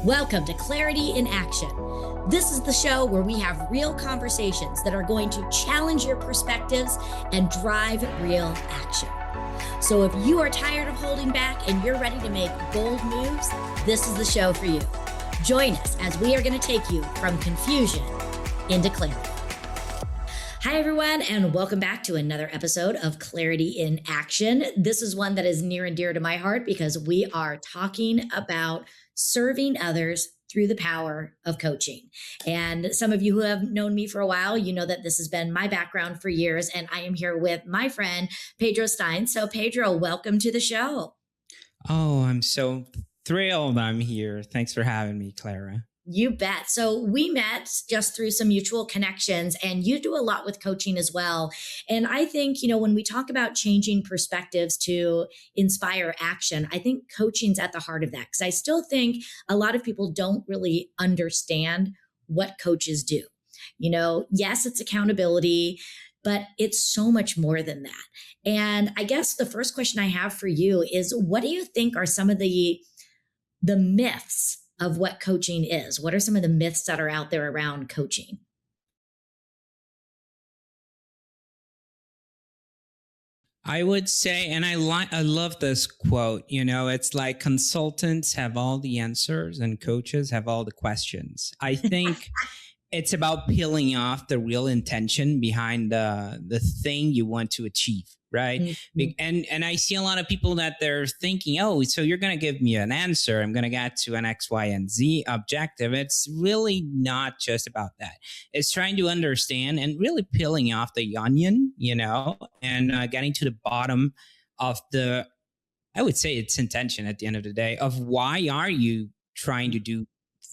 Welcome to Clarity in Action. This is the show where we have real conversations that are going to challenge your perspectives and drive real action. So if you are tired of holding back and you're ready to make bold moves, this is the show for you. Join us as we are going to take you from confusion into clarity. Hi, everyone, and welcome back to another episode of Clarity in Action. This is one that is near and dear to my heart because we are talking about serving others through the power of coaching. And some of you who have known me for a while, you know that this has been my background for years, and I am here with my friend, Pedro Stein. So Pedro, welcome to the show. Oh, I'm so thrilled I'm here. Thanks for having me, Clara. You bet. So we met just through some mutual connections, and you do a lot with coaching as well. And I think, when we talk about changing perspectives to inspire action, I think coaching's at the heart of that, because I still think a lot of people don't really understand what coaches do. Yes, it's accountability, but it's so much more than that. And I guess the first question I have for you is, what do you think are some of the myths of what coaching is? What are some of the myths that are out there around coaching? I would say, and I love this quote, it's like consultants have all the answers and coaches have all the questions. I think it's about peeling off the real intention behind the thing you want to achieve, right? Mm-hmm. And I see a lot of people that they're thinking, oh, so you're going to give me an answer. I'm going to get to an X, Y, and Z objective. It's really not just about that. It's trying to understand and really peeling off the onion, and getting to the bottom of I would say it's intention at the end of the day of why are you trying to do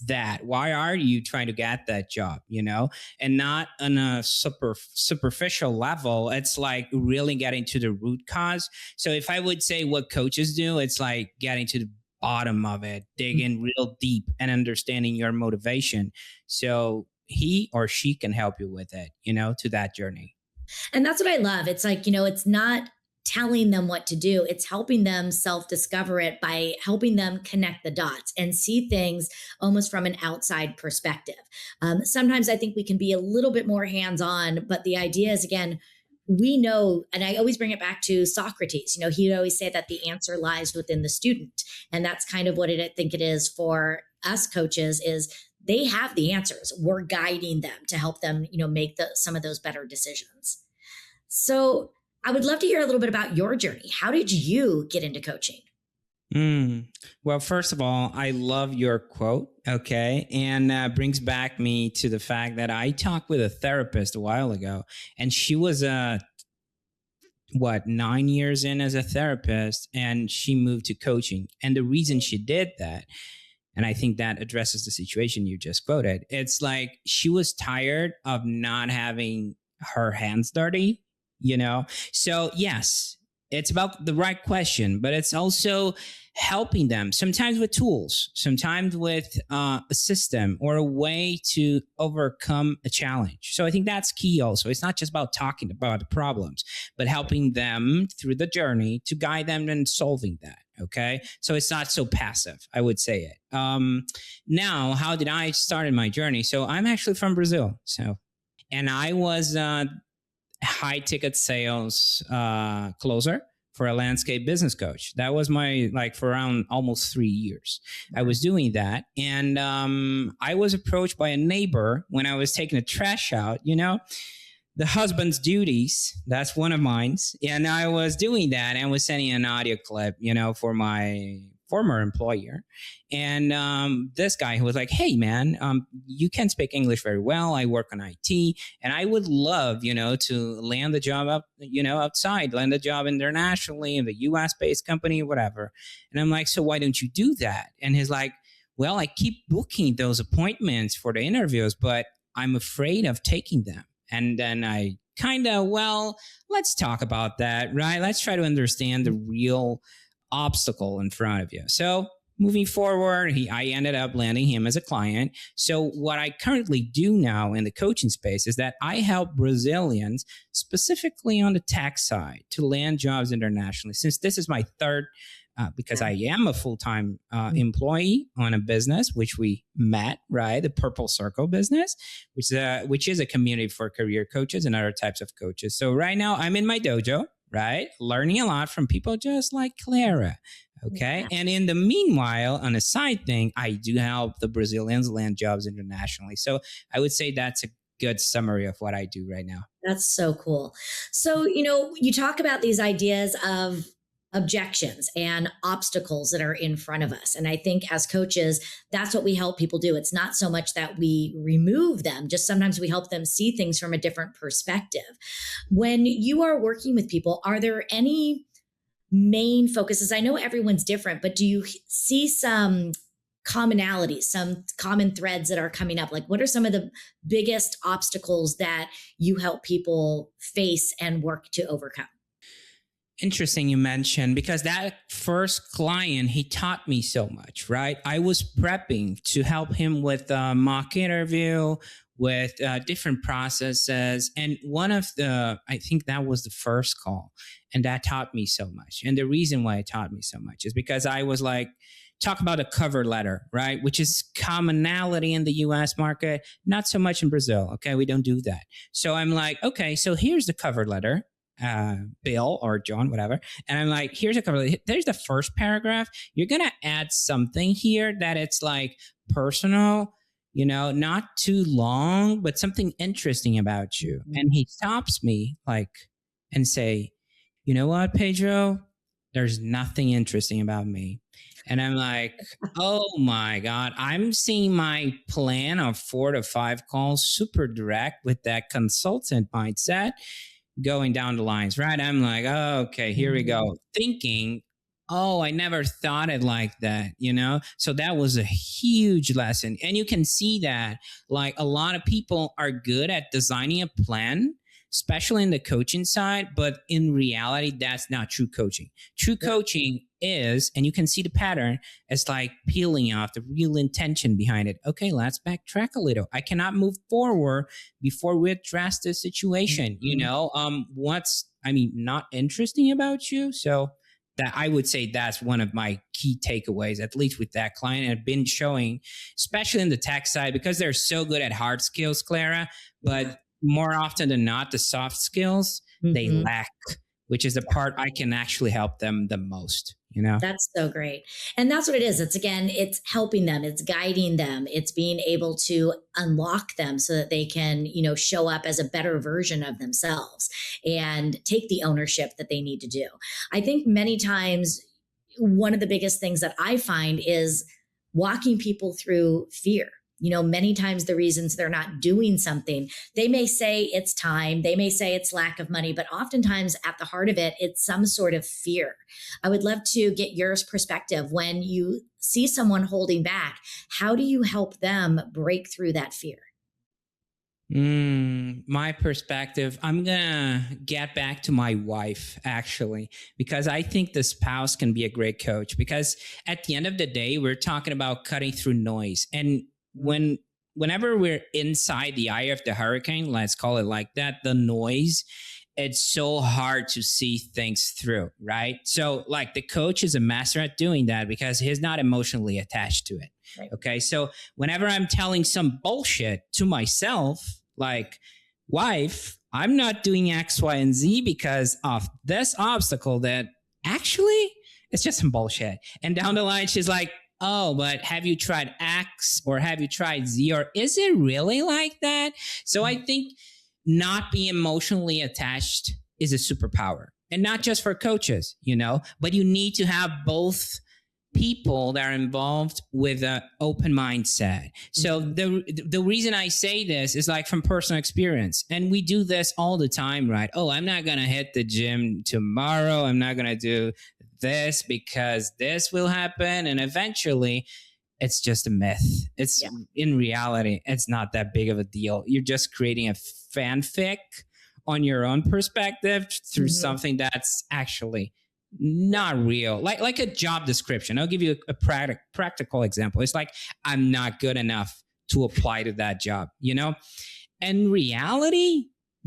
that? Why are you trying to get that job, and not on a superficial level? It's like really getting to the root cause. So if I would say what coaches do, it's like getting to the bottom of it, digging real deep and understanding your motivation. So he or she can help you with it, to that journey. And that's what I love. It's like, it's not telling them what to do. It's helping them self-discover it by helping them connect the dots and see things almost from an outside perspective. Sometimes I think we can be a little bit more hands-on, but the idea is, again, we know, and I always bring it back to Socrates, he'd always say that the answer lies within the student. And that's kind of what I think it is for us coaches is they have the answers. We're guiding them to help them, make some of those better decisions. So I would love to hear a little bit about your journey. How did you get into coaching? Well, first of all, I love your quote, okay? And brings back me to the fact that I talked with a therapist a while ago, and she was 9 years in as a therapist, and she moved to coaching. And the reason she did that, and I think that addresses the situation you just quoted, it's like she was tired of not having her hands dirty. So yes, it's about the right question, but it's also helping them sometimes with tools, sometimes with a system or a way to overcome a challenge. So I think that's key also. It's not just about talking about the problems, but helping them through the journey to guide them in solving that. Okay. So it's not so passive, I would say it. Now, how did I start in my journey? So I'm actually from Brazil. And I was high ticket sales closer for a landscape business coach. That was for around almost 3 years. I was doing that. And I was approached by a neighbor when I was taking the trash out, the husband's duties. That's one of mine. And I was doing that and was sending an audio clip, for my former employer. And this guy who was like, hey, man, you can speak English very well. I work on IT and I would love, to land the job up, outside, land a job internationally in the US based company, whatever. And I'm like, so why don't you do that? And he's like, well, I keep booking those appointments for the interviews, but I'm afraid of taking them. And then I let's talk about that, right? Let's try to understand the real obstacle in front of you. So moving forward, I ended up landing him as a client. So what I currently do now in the coaching space is that I help Brazilians, specifically on the tech side, to land jobs internationally. Since this is my third because I am a full-time employee on a business, which we met, right? The Purple Circle business, which is a community for career coaches and other types of coaches. So right now I'm in my dojo, right? Learning a lot from people just like Clara. Okay. And in the meanwhile, on a side thing, I do help the Brazilians land jobs internationally. So I would say that's a good summary of what I do right now. That's so cool. So, you talk about these ideas of objections and obstacles that are in front of us. And I think as coaches, that's what we help people do. It's not so much that we remove them, just sometimes we help them see things from a different perspective. When you are working with people, are there any main focuses? I know everyone's different, but do you see some commonalities, some common threads that are coming up? Like, what are some of the biggest obstacles that you help people face and work to overcome? Interesting you mentioned, because that first client, he taught me so much, right? I was prepping to help him with a mock interview, with different processes. And I think that was the first call. And that taught me so much. And the reason why it taught me so much is because I was like, talk about a cover letter, right? Which is commonality in the US market, not so much in Brazil. Okay, we don't do that. So I'm like, okay, so here's the cover letter, Bill or John, whatever. And I'm like, here's a cover letter. There's the first paragraph. You're going to add something here that it's like personal, not too long, but something interesting about you. Mm-hmm. And he stops me and say, you know what, Pedro? There's nothing interesting about me. And I'm like, oh my God, I'm seeing my plan of 4 to 5 calls, super direct with that consultant mindset going down the lines, right? I'm like, oh, okay, here we go. Thinking, oh, I never thought it like that, So that was a huge lesson. And you can see that like a lot of people are good at designing a plan, especially in the coaching side, but in reality, that's not true coaching. True coaching is, and you can see the pattern, it's like peeling off the real intention behind it. Okay, let's backtrack a little. I cannot move forward before we address the situation. What's not interesting about you? So that I would say that's one of my key takeaways, at least with that client. And I've been showing, especially in the tech side, because they're so good at hard skills, Clara, but more often than not, the soft skills they lack, which is the part I can actually help them the most. That's so great. And that's what it is. It's helping them. It's guiding them. It's being able to unlock them so that they can, show up as a better version of themselves and take the ownership that they need to do. I think many times one of the biggest things that I find is walking people through fear. Many times the reasons they're not doing something, they may say it's time, they may say it's lack of money, but oftentimes at the heart of it, it's some sort of fear. I would love to get your perspective. When you see someone holding back, how do you help them break through that fear? My perspective, I'm going to get back to my wife, actually, because I think the spouse can be a great coach, because at the end of the day, we're talking about cutting through noise. And whenever we're inside the eye of the hurricane, let's call it like that, the noise, it's so hard to see things through, right? So like the coach is a master at doing that because he's not emotionally attached to it. Right. Okay. So whenever I'm telling some bullshit to myself, like, wife, I'm not doing X, Y, and Z because of this obstacle that actually it's just some bullshit. And down the line, she's like, oh, but have you tried X or have you tried Z, or is it really like that? So I think not being emotionally attached is a superpower, and not just for coaches, but you need to have both people that are involved with an open mindset. So the reason I say this is like from personal experience, and we do this all the time, right? Oh, I'm not going to hit the gym tomorrow. I'm not going to do this because this will happen. And eventually it's just a myth. It's in reality, it's not that big of a deal. You're just creating a fanfic on your own perspective through something that's actually not real. Like a job description. I'll give you a practical example. It's like, I'm not good enough to apply to that job, And reality,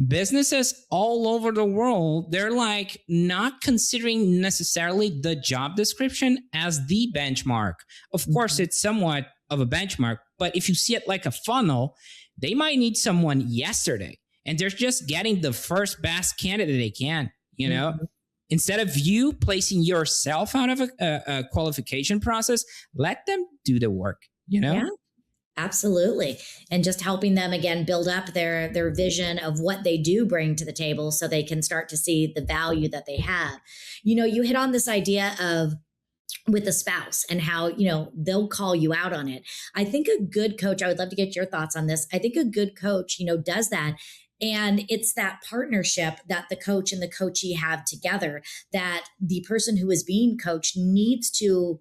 businesses all over the world, they're like not considering necessarily the job description as the benchmark. Of course, it's somewhat of a benchmark, but if you see it like a funnel, they might need someone yesterday and they're just getting the first best candidate they can, you know? Mhm. Instead of you placing yourself out of a qualification process, let them do the work, you know? Yeah. Absolutely. And just helping them again build up their vision of what they do bring to the table so they can start to see the value that they have. You hit on this idea of with a spouse and how, they'll call you out on it. I think a good coach, I would love to get your thoughts on this. I think a good coach, does that. And it's that partnership that the coach and the coachee have together, that the person who is being coached needs to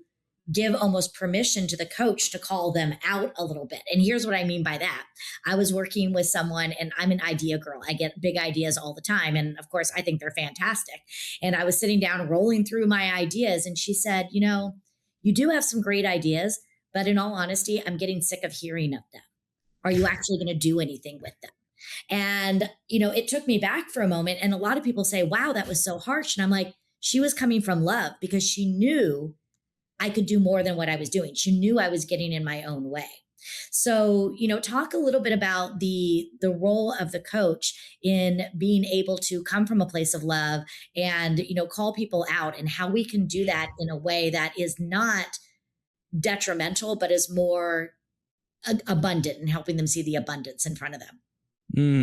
give almost permission to the coach to call them out a little bit. And here's what I mean by that. I was working with someone, and I'm an idea girl. I get big ideas all the time. And of course, I think they're fantastic. And I was sitting down rolling through my ideas, and she said, you do have some great ideas, but in all honesty, I'm getting sick of hearing of them. Are you actually going to do anything with them? And, it took me back for a moment. And a lot of people say, wow, that was so harsh. And I'm like, she was coming from love because she knew I could do more than what I was doing. She knew I was getting in my own way. So, talk a little bit about the role of the coach in being able to come from a place of love and, call people out, and how we can do that in a way that is not detrimental, but is more abundant, and helping them see the abundance in front of them.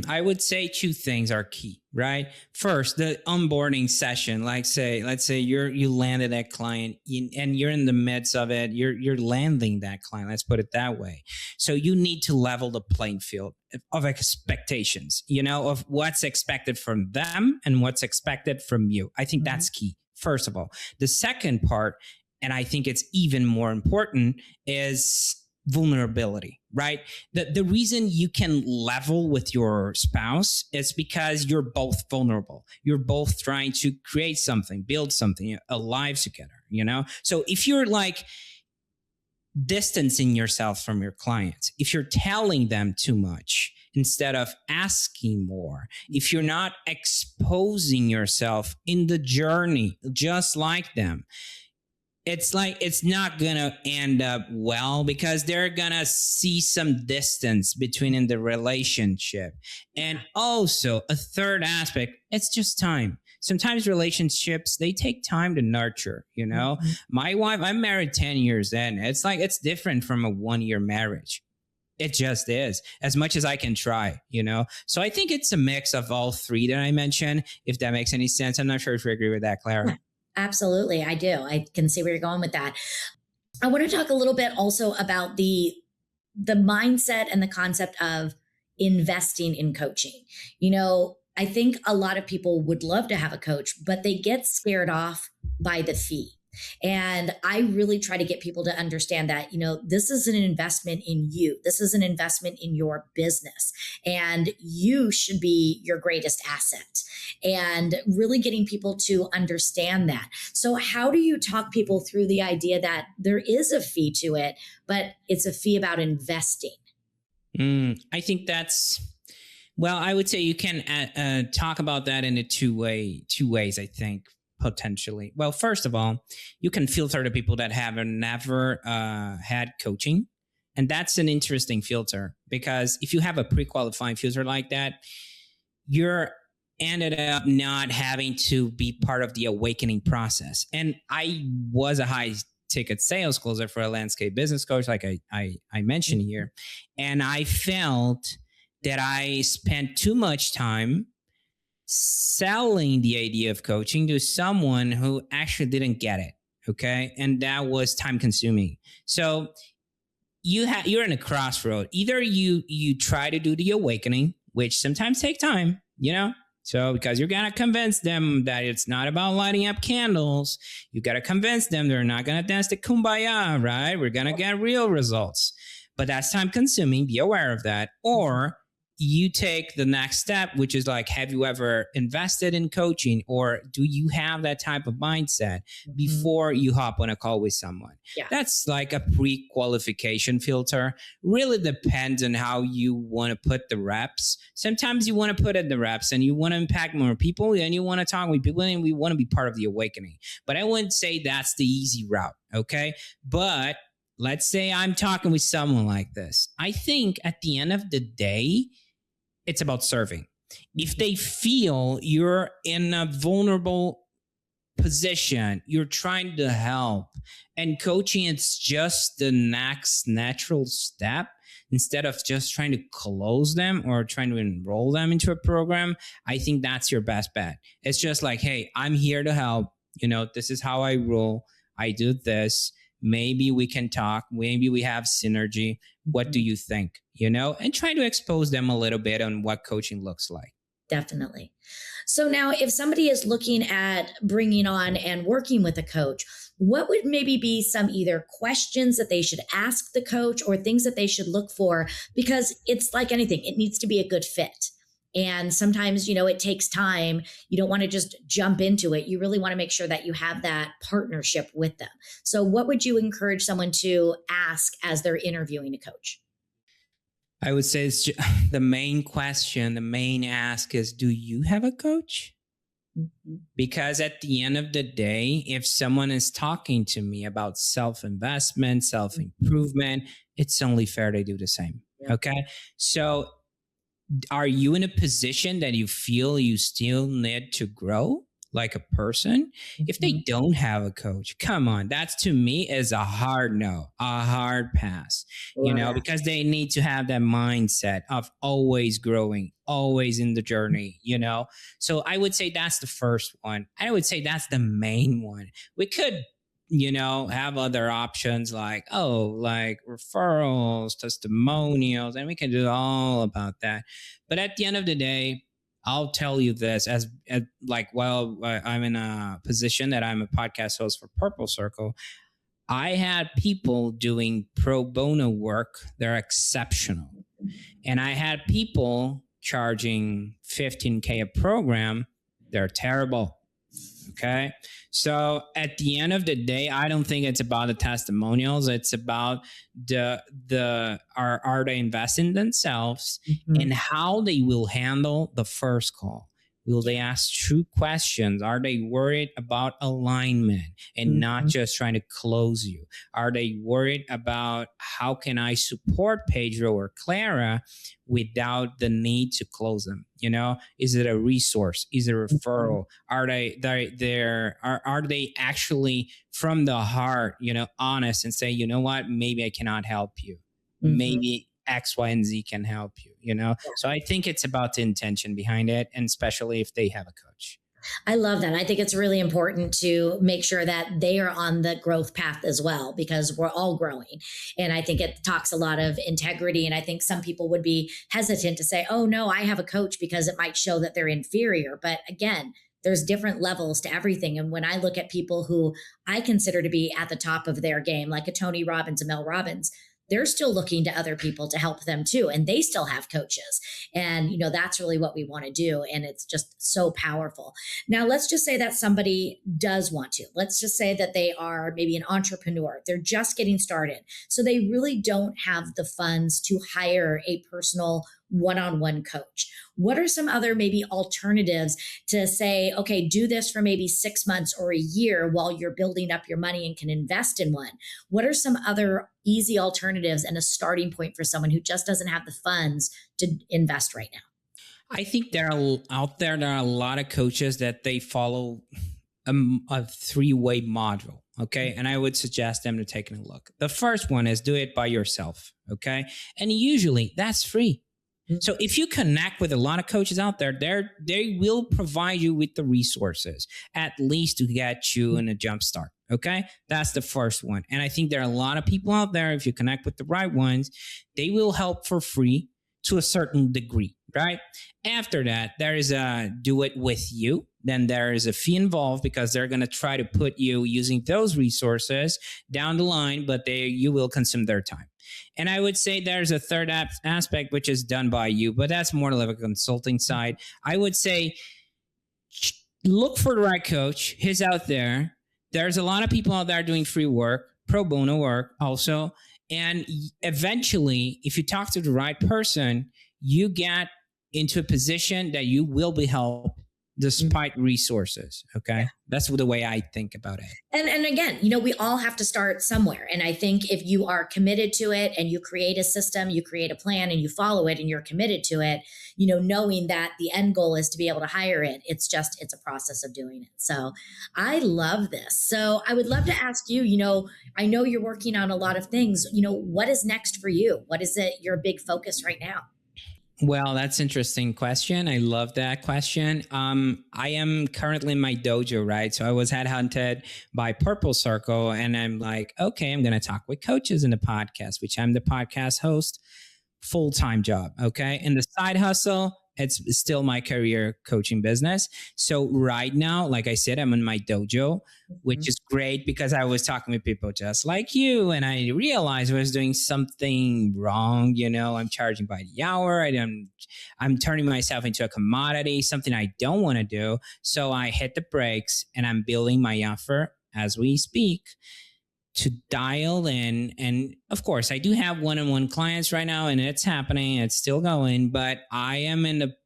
I would say two things are key, right? First, the onboarding session. Let's say you landed that client and you're in the midst of it. You're landing that client. Let's put it that way. So you need to level the playing field of expectations, of what's expected from them and what's expected from you. I think that's key. First of all, the second part, and I think it's even more important, is vulnerability, right? The reason you can level with your spouse is because you're both vulnerable. You're both trying to create something, build something, a life together, So if you're like distancing yourself from your clients, if you're telling them too much instead of asking more, if you're not exposing yourself in the journey just like them, it's not gonna end up well, because they're gonna see some distance between in the relationship. And also a third aspect, it's just time. Sometimes relationships, they take time to nurture, My wife, I'm married 10 years in. It's different from a 1-year marriage. It just is, as much as I can try, So I think it's a mix of all three that I mentioned, if that makes any sense. I'm not sure if you agree with that, Clara. Absolutely. I do. I can see where you're going with that. I want to talk a little bit also about the mindset and the concept of investing in coaching. I think a lot of people would love to have a coach, but they get scared off by the fee. And I really try to get people to understand that, this is an investment in you. This is an investment in your business, and you should be your greatest asset, and really getting people to understand that. So how do you talk people through the idea that there is a fee to it, but it's a fee about investing? I think I would say you can talk about that in two ways, I think. Potentially. Well, first of all, you can filter the people that have never had coaching. And that's an interesting filter, because if you have a pre-qualifying filter like that, you're ended up not having to be part of the awakening process. And I was a high ticket sales closer for a landscape business coach, like I mentioned here. And I felt that I spent too much time selling the idea of coaching to someone who actually didn't get it. Okay. And that was time consuming. So you're in a crossroad. Either you try to do the awakening, which sometimes take time, So because you're going to convince them that it's not about lighting up candles. You got to convince them they're not going to dance the kumbaya, right? We're going to get real results. But that's time consuming. Be aware of that. Or you take the next step, which is like, have you ever invested in coaching, or do you have that type of mindset before you hop on a call with someone? Yeah. That's like a pre-qualification filter. Really depends on how you want to put the reps. Sometimes you want to put in the reps and you want to impact more people and you want to talk with people and we want to be part of the awakening. But I wouldn't say that's the easy route. Okay. But let's say I'm talking with someone like this. I think at the end of the day, it's about serving. If they feel you're in a vulnerable position, you're trying to help, and coaching, it's just the next natural step instead of just trying to close them or trying to enroll them into a program, I think that's your best bet. It's just like, hey, I'm here to help. This is how I roll. I do this. Maybe we can talk. Maybe we have synergy. What do you think? And try to expose them a little bit on what coaching looks like. Definitely. So now if somebody is looking at bringing on and working with a coach, what would maybe be some either questions that they should ask the coach or things that they should look for? Because it's like anything, it needs to be a good fit. And sometimes, it takes time. You don't want to just jump into it. You really want to make sure that you have that partnership with them. So what would you encourage someone to ask as they're interviewing a coach? I would say the main question, the main ask is, do you have a coach? Because at the end of the day, if someone is talking to me about self-investment, self-improvement, it's only fair they do the same. Yeah. Okay. So are you in a position that you feel you still need to grow like a person? If they don't have a coach, come on, that's to me is a hard no, a hard pass, because they need to have that mindset of always growing, always in the journey, So I would say that's the first one. I would say that's the main one. We could have other options like referrals, testimonials, and we can do all about that. But at the end of the day, I'll tell you this as while I'm in a position that I'm a podcast host for Purple Circle, I had people doing pro bono work. They're exceptional. And I had people charging $15K a program. They're terrible. Okay. So at the end of the day, I don't think it's about the testimonials. It's about are they investing themselves and how they will handle the first call. Will they ask true questions? Are they worried about alignment and not just trying to close you? Are they worried about how can I support Pedro or Clara without the need to close them? Is it a resource? Is it a referral? Are they actually from the heart, honest and say, what, maybe I cannot help you. Maybe X, Y, and Z can help you, So I think it's about the intention behind it, and especially if they have a coach. I love that. I think it's really important to make sure that they are on the growth path as well, because we're all growing. And I think it talks a lot of integrity. And I think some people would be hesitant to say, oh, no, I have a coach, because it might show that they're inferior. But again, there's different levels to everything. And when I look at people who I consider to be at the top of their game, like a Tony Robbins, a Mel Robbins, they're still looking to other people to help them too. And they still have coaches. And, that's really what we want to do. And it's just so powerful. Now, let's just say that somebody does want to. Let's just say that they are maybe an entrepreneur. They're just getting started. So they really don't have the funds to hire a personal one-on-one coach. What are some other maybe alternatives to say, okay, do this for maybe 6 months or a year while you're building up your money and can invest in one? What are some other easy alternatives and a starting point for someone who just doesn't have the funds to invest right now? I think there are a lot of coaches that they follow a three-way module. Okay. And I would suggest them to take a look. The first one is do it by yourself. Okay. And usually that's free. So if you connect with a lot of coaches out there, they will provide you with the resources, at least to get you in a jump start. Okay. That's the first one. And I think there are a lot of people out there, if you connect with the right ones, they will help for free to a certain degree, right? After that, there is a do it with you. then there is a fee involved because they're going to try to put you using those resources down the line, but you will consume their time. And I would say there's a third aspect, which is done by you, but that's more like a consulting side. I would say look for the right coach. He's out there. There's a lot of people out there doing free work, pro bono work also. And eventually, if you talk to the right person, you get into a position that you will be helped despite resources. Okay. That's the way I think about it. And again, we all have to start somewhere. And I think if you are committed to it and you create a system, you create a plan and you follow it and you're committed to it, knowing that the end goal is to be able to hire it, it's a process of doing it. So I love this. So I would love to ask you, I know you're working on a lot of things, what is next for you? What is it, your big focus right now? Well, that's an interesting question. I love that question. I am currently in my dojo, right? So I was headhunted by Purple Circle, and I'm like, okay, I'm going to talk with coaches in the podcast, which I'm the podcast host, full-time job. Okay. And the side hustle, it's still my career coaching business. So right now, like I said, I'm in my dojo, which is great because I was talking with people just like you, and I realized I was doing something wrong. I'm charging by the hour. I'm turning myself into a commodity, something I don't want to do. So I hit the brakes and I'm building my offer as we speak to dial in. And of course, I do have one-on-one clients right now, and it's happening. It's still going, but I am in the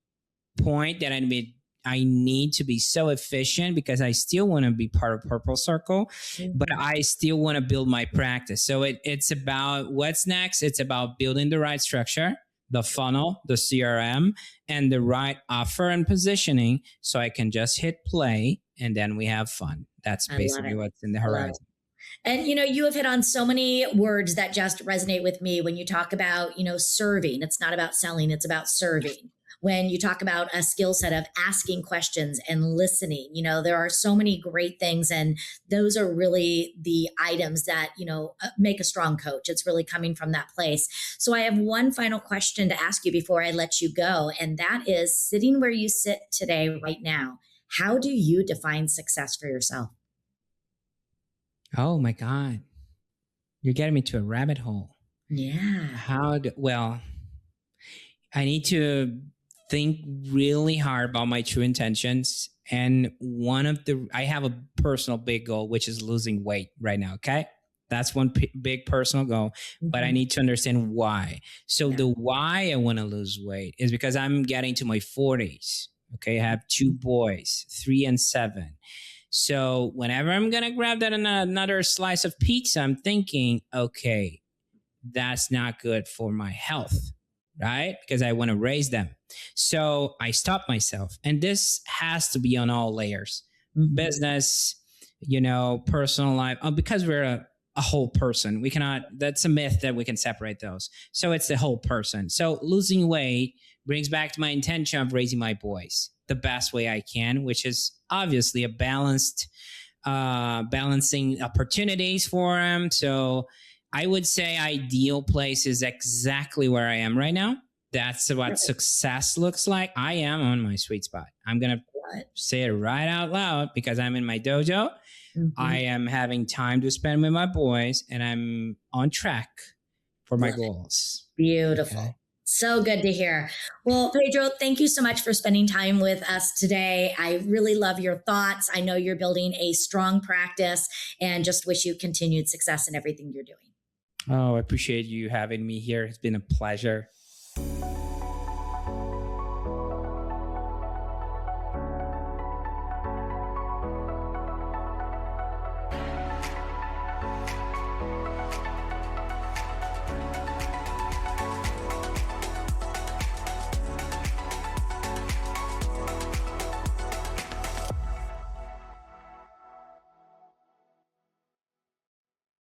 point that I need to be so efficient because I still want to be part of Purple Circle, but I still want to build my practice. So it's about what's next. It's about building the right structure, the funnel, the CRM, and the right offer and positioning so I can just hit play and then we have fun. That's basically what's in the horizon. And, you have hit on so many words that just resonate with me when you talk about, serving. It's not about selling, it's about serving. When you talk about a skill set of asking questions and listening, there are so many great things. And those are really the items that, make a strong coach. It's really coming from that place. So I have one final question to ask you before I let you go. And that is, sitting where you sit today, right now, how do you define success for yourself? Oh my God. You're getting me to a rabbit hole. Yeah. I need to think really hard about my true intentions. And I have a personal big goal, which is losing weight right now. Okay. That's one big personal goal, but I need to understand why. So the why I want to lose weight is because I'm getting to my 40s. Okay. I have 2 boys, 3 and 7. So whenever I'm going to grab that another slice of pizza, I'm thinking, okay, that's not good for my health, right? Because I want to raise them. So I stop myself. And this has to be on all layers, business, personal life, because we're a whole person. That's a myth that we can separate those. So it's the whole person. So losing weight brings back to my intention of raising my boys the best way I can, which is obviously a balancing opportunities for them. So I would say ideal place is exactly where I am right now. That's what success looks like. I am on my sweet spot. I'm going to say it right out loud because I'm in my dojo. I am having time to spend with my boys and I'm on track for my goals. Beautiful. Okay. So good to hear. Well, Pedro, thank you so much for spending time with us today. I really love your thoughts. I know you're building a strong practice and just wish you continued success in everything you're doing. Oh, I appreciate you having me here. It's been a pleasure.